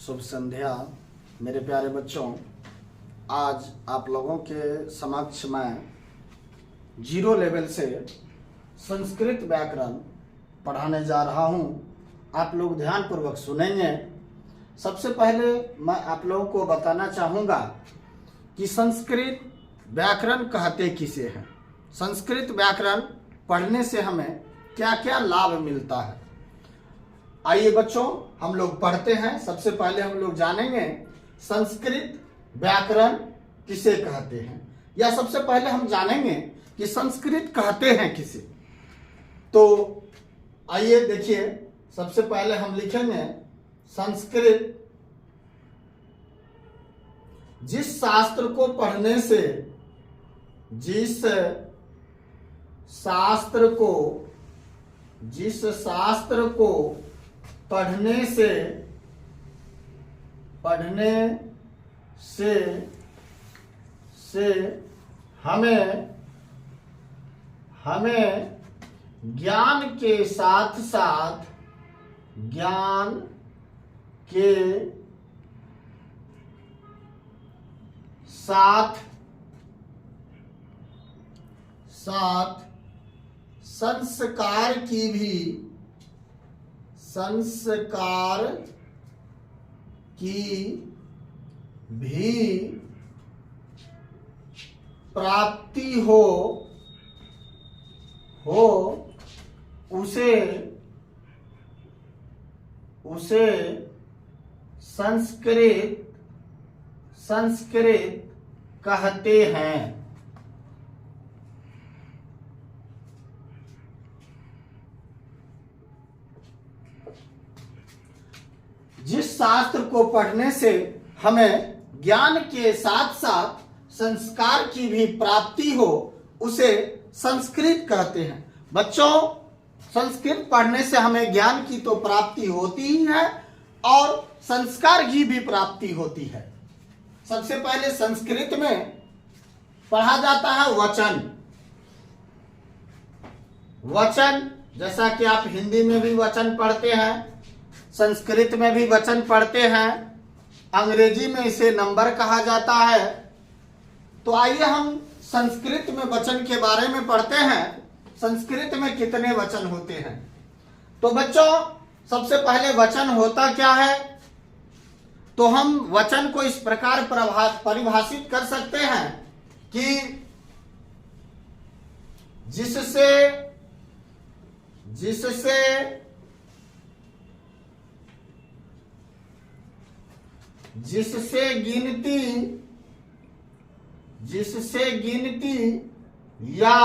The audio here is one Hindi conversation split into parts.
शुभ संध्या मेरे प्यारे बच्चों। आज आप लोगों के समक्ष मैं जीरो लेवल से संस्कृत व्याकरण पढ़ाने जा रहा हूं। आप लोग ध्यानपूर्वक सुनेंगे। सबसे पहले मैं आप लोगों को बताना चाहूँगा कि संस्कृत व्याकरण कहते किसे हैं। संस्कृत व्याकरण पढ़ने से हमें क्या क्या लाभ मिलता है। आइए बच्चों, हम लोग पढ़ते हैं। सबसे पहले हम लोग जानेंगे संस्कृत व्याकरण किसे कहते हैं, या सबसे पहले हम जानेंगे कि संस्कृत कहते हैं किसे। तो आइए देखिए, सबसे पहले हम लिखेंगे संस्कृत जिस शास्त्र को पढ़ने से, जिस शास्त्र को पढ़ने से हमें ज्ञान के साथ संस्कार की भी प्राप्ति हो उसे संस्कृत कहते हैं। जिस शास्त्र को पढ़ने से हमें ज्ञान के साथ साथ संस्कार की भी प्राप्ति हो उसे संस्कृत कहते हैं। बच्चों, संस्कृत पढ़ने से हमें ज्ञान की तो प्राप्ति होती ही है और संस्कार की भी प्राप्ति होती है। सबसे पहले संस्कृत में पढ़ा जाता है वचन। जैसा कि आप हिंदी में भी वचन पढ़ते हैं, संस्कृत में भी वचन पढ़ते हैं, अंग्रेजी में इसे नंबर कहा जाता है। तो आइए हम संस्कृत में वचन के बारे में पढ़ते हैं। संस्कृत में कितने वचन होते हैं। तो बच्चों, सबसे पहले वचन होता क्या है, तो हम वचन को इस प्रकार परिभाषित कर सकते हैं कि जिससे गिनती या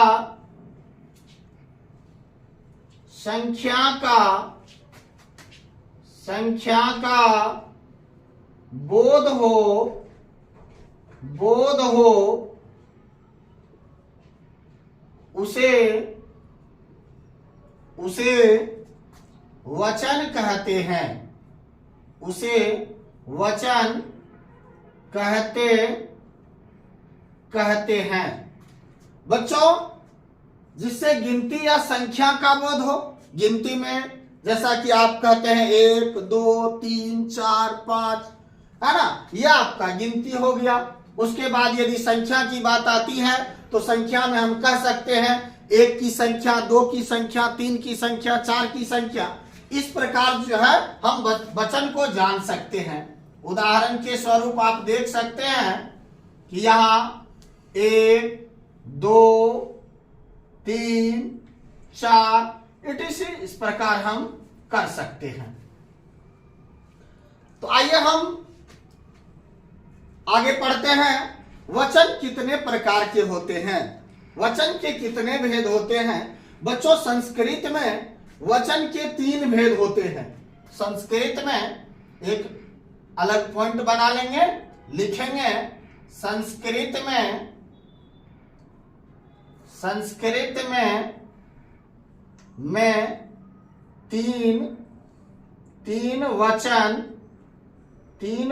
संख्या का बोध हो उसे वचन कहते हैं। उसे वचन कहते हैं। बच्चों, जिससे गिनती या संख्या का बोध हो, गिनती में जैसा कि आप कहते हैं 1 2 3 4 5, है ना, यह आपका गिनती हो गया। उसके बाद यदि संख्या की बात आती है तो संख्या में हम कह सकते हैं 1 की संख्या, 2 की संख्या, 3 की संख्या, 4 की संख्या। इस प्रकार जो है हम वचन को जान सकते हैं। उदाहरण के स्वरूप आप देख सकते हैं कि यहाँ 1 2 3 4 इस प्रकार हम कर सकते हैं। तो आइए हम आगे पढ़ते हैं। वचन कितने प्रकार के होते हैं, वचन के कितने भेद होते हैं। बच्चों, संस्कृत में वचन के 3 भेद होते हैं। संस्कृत में एक अलग पॉइंट बना लेंगे, लिखेंगे संस्कृत में तीन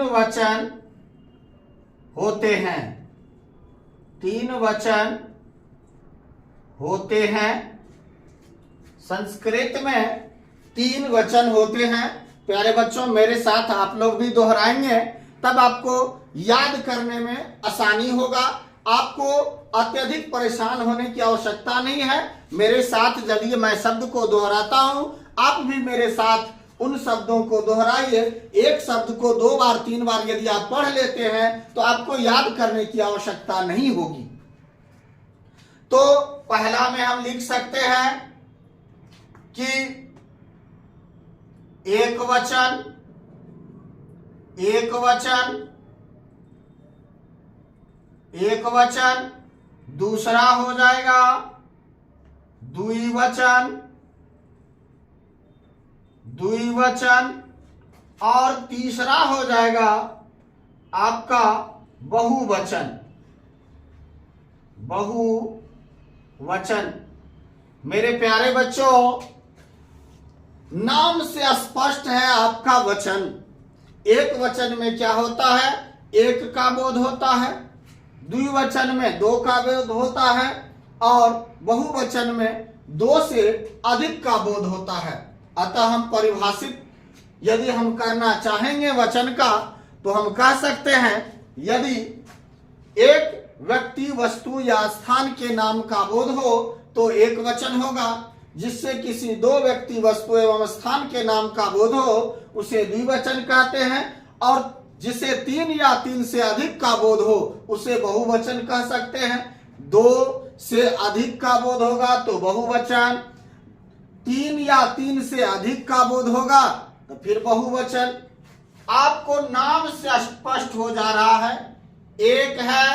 वचन होते हैं। 3 वचन होते हैं। संस्कृत में 3 वचन होते हैं। प्यारे बच्चों मेरे साथ आप लोग भी दोहराएंगे, तब आपको याद करने में आसानी होगा। आपको अत्यधिक परेशान होने की आवश्यकता नहीं है। मेरे साथ यदि मैं शब्द को दोहराता हूं, आप भी मेरे साथ उन शब्दों को दोहराइए। एक शब्द को 2 बार 3 बार यदि आप पढ़ लेते हैं तो आपको याद करने की आवश्यकता नहीं होगी। तो पहला में हम लिख सकते हैं कि एक वचन, एक वचन, एक वचन। दूसरा हो जाएगा द्विवचन, द्विवचन। और तीसरा हो जाएगा आपका बहुवचन, बहुवचन। मेरे प्यारे बच्चों, नाम से स्पष्ट है आपका वचन। एक वचन में क्या होता है? एक का बोध होता है। द्विवचन में 2 का बोध होता है और बहुवचन में 2 से अधिक का बोध होता है। अतः हम परिभाषित यदि हम करना चाहेंगे वचन का, तो हम कह सकते हैं यदि एक व्यक्ति, वस्तु या स्थान के नाम का बोध हो तो एक वचन होगा। जिससे किसी 2 व्यक्ति, वस्तु एवं स्थान के नाम का बोध हो उसे द्विवचन कहते हैं। और जिसे 3 या 3 से अधिक का बोध हो उसे बहुवचन कह सकते हैं। 2 से अधिक का बोध होगा तो बहुवचन, 3 या 3 से अधिक का बोध होगा तो फिर बहुवचन। आपको नाम से स्पष्ट हो जा रहा है। एक है,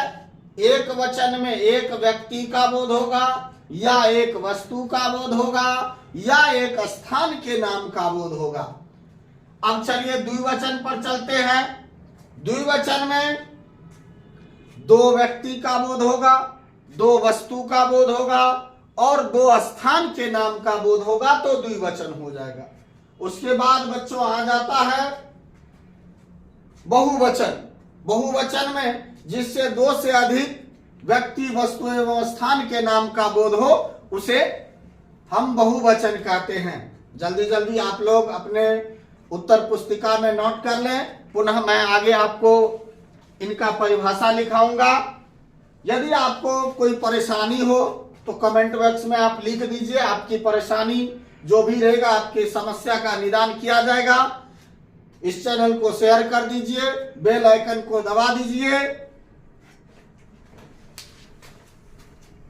एक वचन में एक व्यक्ति का बोध होगा या एक वस्तु का बोध होगा या एक स्थान के नाम का बोध होगा। अब चलिए द्विवचन पर चलते हैं। द्विवचन में 2 व्यक्ति का बोध होगा, 2 वस्तु का बोध होगा और 2 स्थान के नाम का बोध होगा तो द्विवचन हो जाएगा। उसके बाद बच्चों आ जाता है बहुवचन। बहुवचन में जिससे 2 से अधिक व्यक्ति, वस्तु एवं स्थान के नाम का बोध हो उसे हम बहुवचन कहते हैं। जल्दी जल्दी आप लोग अपने उत्तर पुस्तिका में नोट कर लें। पुनः मैं आगे आपको इनका परिभाषा लिखाऊंगा। यदि आपको कोई परेशानी हो तो कमेंट बॉक्स में आप लिख दीजिए। आपकी परेशानी जो भी रहेगा, आपकी समस्या का निदान किया जाएगा। इस चैनल को शेयर कर दीजिए, बेल आइकन को दबा दीजिए